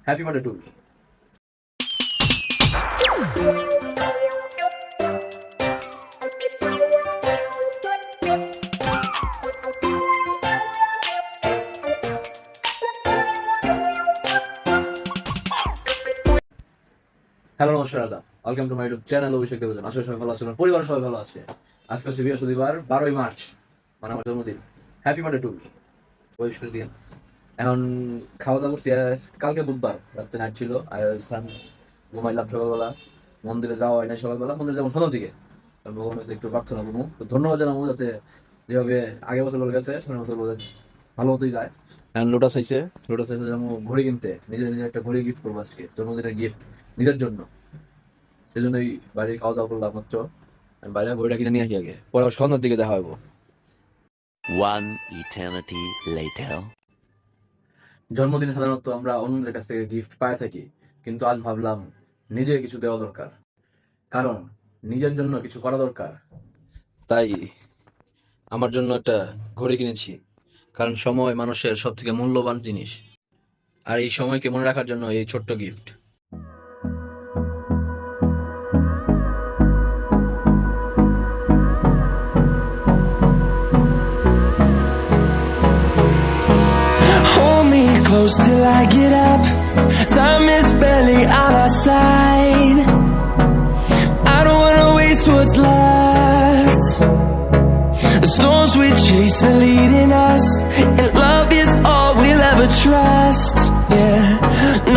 Happy birthday to me. Hello, নমস্কার, আদাব। Welcome to my YouTube channel Abhishek Debjan. আশা করি সবাই ভালো আছেন, পরিবার সবাই ভালো আছে। আজকে হচ্ছে বৃহস্পতিবার, 12ই মার্চ, মানে আমার জন্মদিন। Happy birthday to me, wish করে দিন। এখন খাওয়া দাওয়া করছি। কালকে বুধবার রাত্রে নাইট ছিল, আর ঘুমাইলাম সকালবেলা। মন্দিরে যাওয়া হয় নাই সকালবেলা, মন্দিরে যাবো সন্ধ্যার দিকে। ভগবানের কাছে একটু প্রার্থনা করবো, তো ধন্যবাদ জানাবো যাতে যেভাবে আগের বছর বলে গেছে সামনের বছর বলে ভালো মতোই যায়। এখন লোটাস চাইছে যেমন ঘড়ি কিনতে, নিজের নিজের একটা ঘড়ি গিফট করবো আজকে, জন্মদিনের গিফট নিজের জন্য। সেজন্যই বাইরে খাওয়া দাওয়া করলাম মাত্র। আমি বাইরে ঘড়িটা কিনে নিয়ে আসি আগে, পরে আবার সন্ধ্যার দিকে দেখা হবো। One eternity later. জন্মদিনে সাধারণত আমরা অন্যদের কাছ থেকে গিফট পাই থাকি, কিন্তু আজ ভাবলাম নিজে কিছু দেওয়া দরকার, কারণ নিজের জন্য কিছু করা দরকার। তাই আমার জন্য একটা ঘড়ি কিনেছি, কারণ সময় মানুষের সব থেকে মূল্যবান জিনিস, আর এই সময়কে মনে রাখার জন্য এই ছোট্ট gift. Hold me close till I get up. Time is barely on our side. I don't wanna waste what's left. The storms we chase are leading us, and love is all we'll ever trust. Yeah,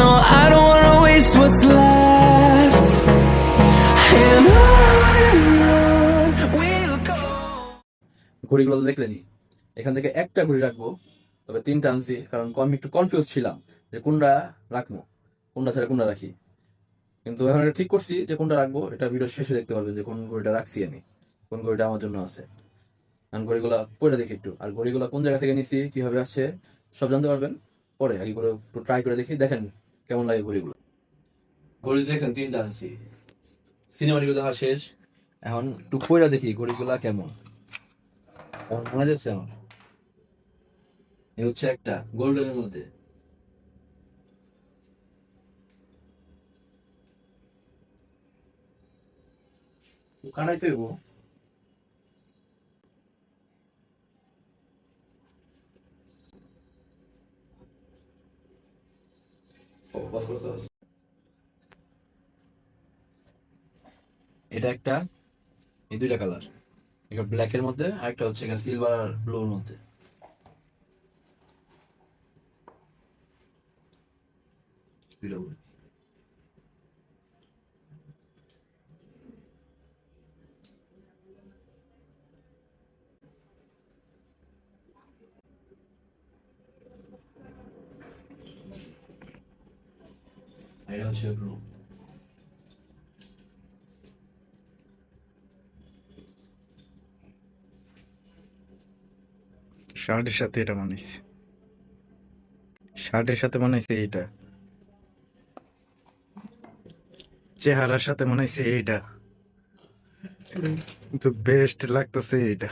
no, I don't wanna waste what's left. And on we'll go. ঘড়িগুলো তো দেখলেনি, এখান থেকে একটা ঘড়ি রাখবো, তবে তিনটা আনছি কারণ আমি একটু কনফিউজ ছিলাম যে কোনটা রাখবো, কোনটা ছেড়ে কোনটা রাখি। কিন্তু এখন এটা ঠিক করছি যে কোনটা রাখবো, এটা ভিডিও শেষে দেখতে পারবেন যে কোন ঘড়িটা রাখছি আমি, কোন ঘড়িটা আমার জন্য আছে। কারণ ঘড়িগুলা পরে দেখি একটু, আর ঘড়িগুলা কোন জায়গা থেকে নিছি, কিভাবে আসছে, সব জানতে পারবেন পরে। আগে করে একটু ট্রাই করে দেখি, দেখেন কেমন লাগে ঘড়িগুলো। ঘড়ি দেখছেন তিনটা আনছি, সিনেমাটিক দেখা শেষ। এখন একটু পয়রা দেখি ঘড়িগুলা কেমন। এখন মনে যাচ্ছে আমার, এই হচ্ছে একটা গোল্ডেনের মধ্যে। কানাই তো এবো। এটা একটা, এই দুইটা কালার, একটা ব্ল্যাক এর মধ্যে আর একটা হচ্ছে সিলভার আর ব্লুর মধ্যে। দুইটা বলি। আর এটা হচ্ছে ব্লু। শার্টের সাথে এটা বানাইছে, শার্টের সাথে বানাইছে এইটা, চেহারার সাথে বানাইছে এইটা, কিন্তু বেস্ট লাগতেছে এইটা।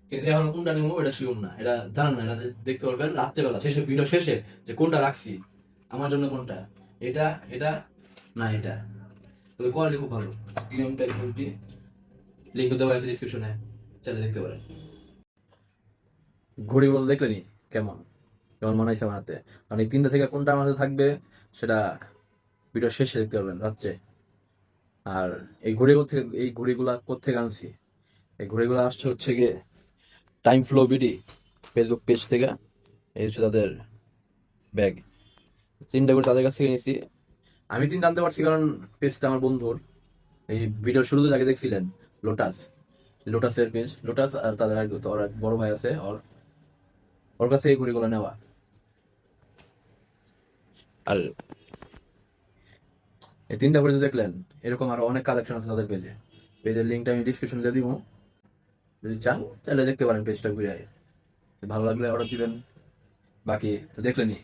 কিন্তু এখন কোনটা নিবো এটা শিওর না, এটা জানেন না, এটা দেখতে পারবেন রাত্রেবেলা শেষে, ভিডিও শেষে, যে কোনটা রাখছি আমার জন্য, কোনটা এটা, এটা না এটা। তবে কোয়ালিটি খুব ভালো, প্রিমিয়াম টাইপ ঘড়িটি। লিঙ্ক দেওয়া আছে ডিসক্রিপশনে, চাইলে দেখতে পারেন। ঘড়িগুলো দেখলেনি কেমন কেমন মানাইছে আমার হাতে। কারণ এই তিনটা থেকে কোনটা আমার হাতে থাকবে সেটা ভিডিও শেষে দেখতে পারবেন রাত্রে। আর এই ঘড়িগুলো থেকে, এই ঘড়িগুলা কোত্থেকে আনছি, এই ঘড়িগুলো আসছে হচ্ছে গিয়ে time flow BD Facebook page থেকে। এই হচ্ছে তাদের ব্যাগ, তিনটা করে তাদের কাছ থেকে নিয়েছি। আমি তিনটা আনতে পারছি কারণ পেজটা আমার বন্ধুর। এই ভিডিওর শুরুতে যাকে দেখছিলেন, লোটাস, লোটাসের পেজ, লোটাস আর তাদের আর ওর এক বড় ভাই আছে, ওর ওর কাছে এই ঘড়িগুলো নেওয়া। আর এই তিনটা ঘড়ি তো দেখলেন, এরকম আরো অনেক কালেকশন আছে তাদের পেজে। পেজের লিঙ্কটা আমি ডিসক্রিপশনে দিয়ে দিব, যদি চান তাহলে দেখতে পারেন পেজটা ঘুরে। ভালো লাগলে অর্ডার দিবেন। বাকি তো দেখলেনি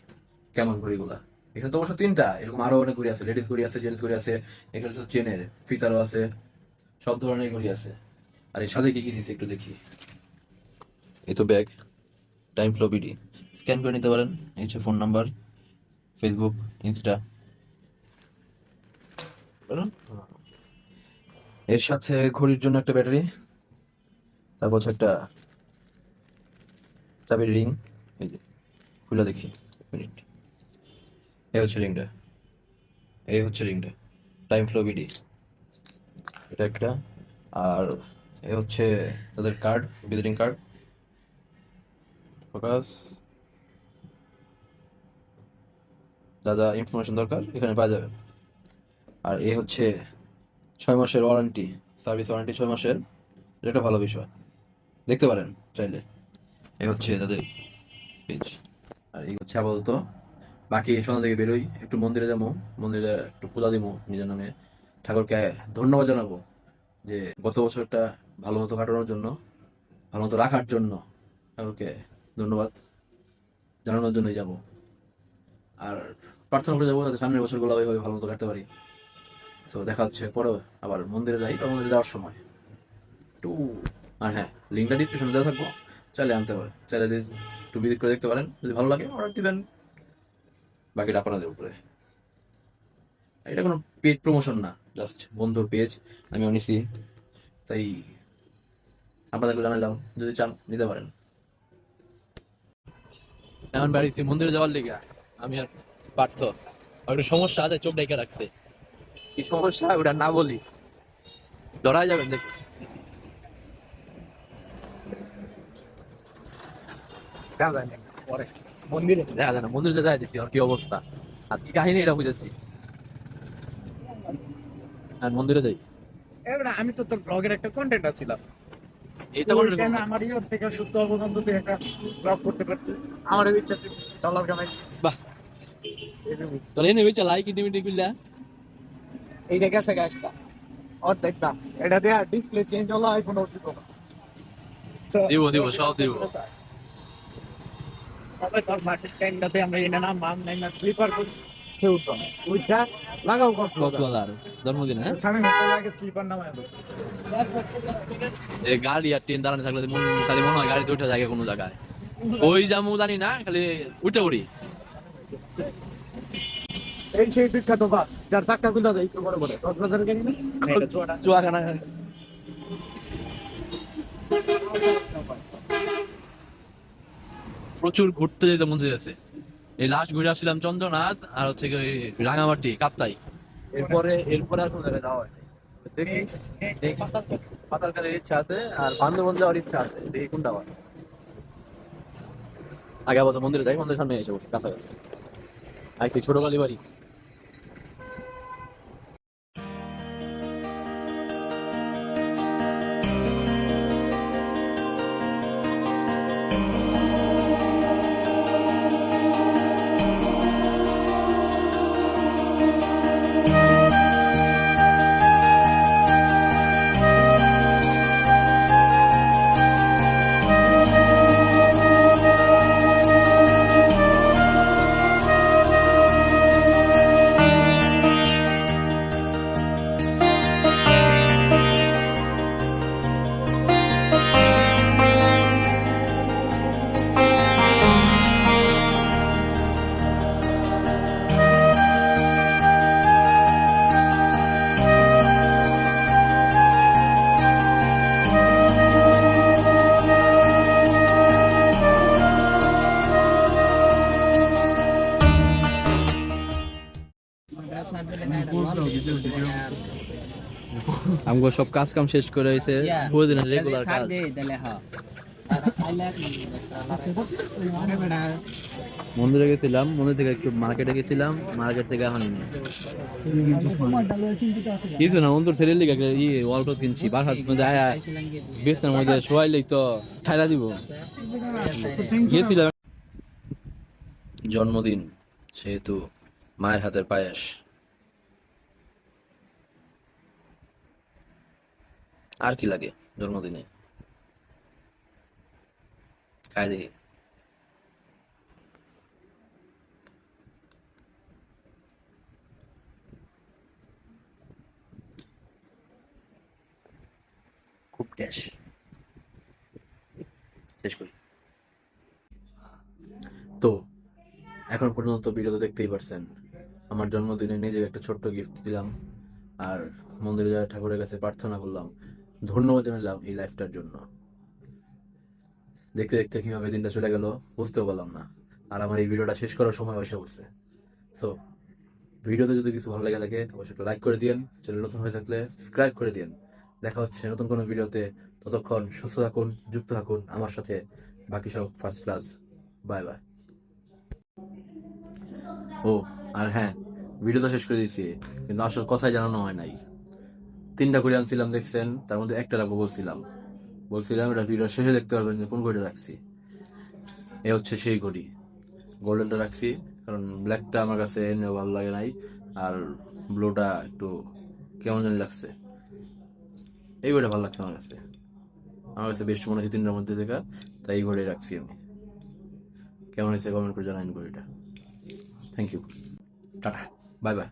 কেমন ঘড়িগুলা। এখানে তো অবশ্য তিনটা, এরকম আরো অনেক ঘড়ি আছে, লেডিস ঘড়ি আছে, জেন্টস ঘড়ি আছে, এখানে তো চেনের ফিতারও আছে, সব ধরনের ঘড়ি আছে। আর এর সাথে কি কি দিচ্ছে একটু দেখি। এই তো bag, time flow BD, scan করে নিতে পারেন। এই হচ্ছে ফোন নাম্বার, ফেসবুক, ইনস্টা, এর সাথে ঘড়ির জন্য একটা ব্যাটারি, তারপর হচ্ছে একটা চাবির রিং। এই যে খুলে দেখি, এক মিনিট। এই হচ্ছে রিংটা, এই হচ্ছে রিংটা, টাইম ফ্লো বিডি, এটা একটা। আর এই হচ্ছে তাদের কার্ড, ভিজিটিং কার্ড। ফোকাস, যা যা ইনফরমেশন দরকার এখানে পাওয়া যাবে। আর এই হচ্ছে 6 মাসের ওয়ারেন্টি, সার্ভিস ওয়ারেন্টি 6 মাসের। এটা একটা ভালো বিষয়, দেখতে পারেন চাইলে। এই হচ্ছে তাদের পেজ। আর এই হচ্ছে আপাতত। বাকি সন্ধ্যা থেকে বেরোই, একটু মন্দিরে যাবো, মন্দিরে একটু পূজা দিব নিজের নামে, ঠাকুরকে ধন্যবাদ জানাবো যে গত বছরটা ভালো মতো কাটানোর জন্য, ভালো মতো রাখার জন্য ঠাকুরকে ধন্যবাদ জানানোর জন্যই যাব। আর প্রার্থনা করে যাবো যাতে সামনের বছরগুলো ওইভাবে ভালো মতো কাটতে পারি। তো দেখা হচ্ছে পরে, আবার মন্দিরে যাই বা মন্দিরে যাওয়ার সময় একটু। আর হ্যাঁ, লিঙ্কটা ডিসক্রিপশনে দেওয়া থাকবো, চাইলে আনতে পারেন, চাইলে একটু ভিজিট করে দেখতে পারেন, যদি ভালো লাগে অর্ডার দিবেন, বাকিটা আপনাদের উপরে। এটা কোনো পেড প্রমোশন না, জাস্ট বন্ধুর পেজ, আমিও নিছি, তাই আপনাদেরকে জানালাম, যদি চান নিতে পারেন। এখন বাড়িছি মন্দিরে যাওয়ার লিগা, আমি আর পার্থ একটা সমস্যা আছে, চোখ ডেকে রাখছে। কি সমস্যা ওটা না বলি ধরাই যাবেন, দেখ। পরে মন্দিরে দেখা যায় না, মন্দিরে যাই দিছি, আর কি অবস্থা আর কি কাহিনী এটা বুঝেছি। আর মন্দিরে যাই, এবার আমি তো তোর ব্লগের একটা কন্টেন্ট আছিলাম, এইটা ওই বলে টাইমে আমার ইয়ে থেকে সুস্থ হবো বন্ধু তুই একটা ব্লগ করতে পারতি, আমার ইচ্ছা ডলার কামাই। বাহ, তোর এনে হয়েছে লাইক ইন্টিমিটি গুলা। এই যে গেছে গা একটা আর দেখতাম এটা দেয়া ডিসপ্লে চেঞ্জ হলো, আইফোন ওর দিব দিব সব দিব। তবে তোর মার্কেট টাইমটাতে আমরা এনে না মাম নাই না স্লিপার সে উঠতো না, ওইটা লাগাও কক্সবাজার জন্মদিন, হ্যাঁ স্বামী হতে লাগে স্লিপার নামায় দেবো। এই গাড়ি আর ট্রেন দাঁড়ানো থাকলে খালি মনে হয় গাড়িতে উঠে যায় কোনো জায়গায়, ওই যাবো জানি না, খালি উঠে পড়ি। এই সেই বিখ্যাত বাস যার চাক্কা গুলো যায় একটু বড় বড় কক্সবাজারের গাড়ি না এটা চুয়াখানা প্রচুর ঘুরতে যেতে মন চাইছে। এই লাস্ট ঘুরে আসছিলাম চন্দ্রনাথ আর হচ্ছে কি ওই রাঙামাটি, কাপ্তাই। এরপরে আর কোনো জায়গায় যাওয়া হয় নাই। দেখি পাতালকালের ইচ্ছা আছে আর বান্দরবন যাওয়ার ইচ্ছা আছে, দেখি কোনটা হয়। আগে আবার মন্দিরে যাই, মন্দিরের সামনে এসে বসছি কাছাকাছি, আইসি ছোট কালী বাড়ি। আমগো সব কাজ কাম শেষ করে হইছে, প্রতিদিনের রেগুলার কাজ। মন্দিরে গেছিলাম, মন্দির থেকে একটু মার্কেটে গেছিলাম, মার্কেট থেকে এখন কিছু না, অন্তর ছেড়ে লিখে একটা ওয়াল ক্লথ কিনছি, বাসার মধ্যে আয়া বিছানার মধ্যে শোয়াইলেই তো ঠাইরা দিব। গেছিলাম জন্মদিন, সেহেতু মায়ের হাতের পায়েস। আর কি লাগে জন্মদিনে, খাই দেখি। খুব গ্যাস, শেষ করি। তো এখন পর্যন্ত ভিডিও তো দেখতেই পারছেন, আমার জন্মদিনে নিজেকে একটা ছোট্ট গিফট দিলাম, আর মন্দিরে যায় ঠাকুরের কাছে প্রার্থনা করলাম, ধন্যবাদ জানালাম এই লাইফটার জন্য। দেখতে দেখতে কিভাবে দিনটা চলে গেল বুঝতেও পারলাম না, আর আমার এই ভিডিওটা শেষ করার সময় এসে বসছে। সো ভিডিওতে যদি কিছু ভালো লেগে থাকে অবশ্যই একটা লাইক করে দিন, চ্যানেল নতুন হয়ে থাকলে সাবস্ক্রাইব করে দিন। দেখা হচ্ছে নতুন কোনো ভিডিওতে, ততক্ষণ সুস্থ থাকুন, যুক্ত থাকুন আমার সাথে। বাকি সব ফার্স্ট ক্লাস। Bye bye. ও আর হ্যাঁ, ভিডিও তো শেষ করে দিয়েছি, কিন্তু আসল কথাই জানানো হয় নাই। 3টা ঘড়ি আনছিলাম দেখছেন, তার মধ্যে একটা রাখবো বলছিলাম এটা ভিডিও শেষে দেখতে পারবেন যে কোন ঘড়িটা রাখছি। এ হচ্ছে সেই ঘড়ি, গোল্ডেনটা রাখছি কারণ ব্ল্যাকটা আমার কাছে এমনিও ভালো লাগে নাই, আর ব্লুটা একটু কেমন জানি লাগছে। এই ঘড়িটা ভালো লাগছে আমার কাছে বেস্ট মনে হচ্ছে 3টার মধ্যে থেকে, তাই এই ঘড়ি রাখছি আমি। কেমন হয়েছে কমেন্ট করে জানাইন ঘড়িটা। Thank you, tata, bye by.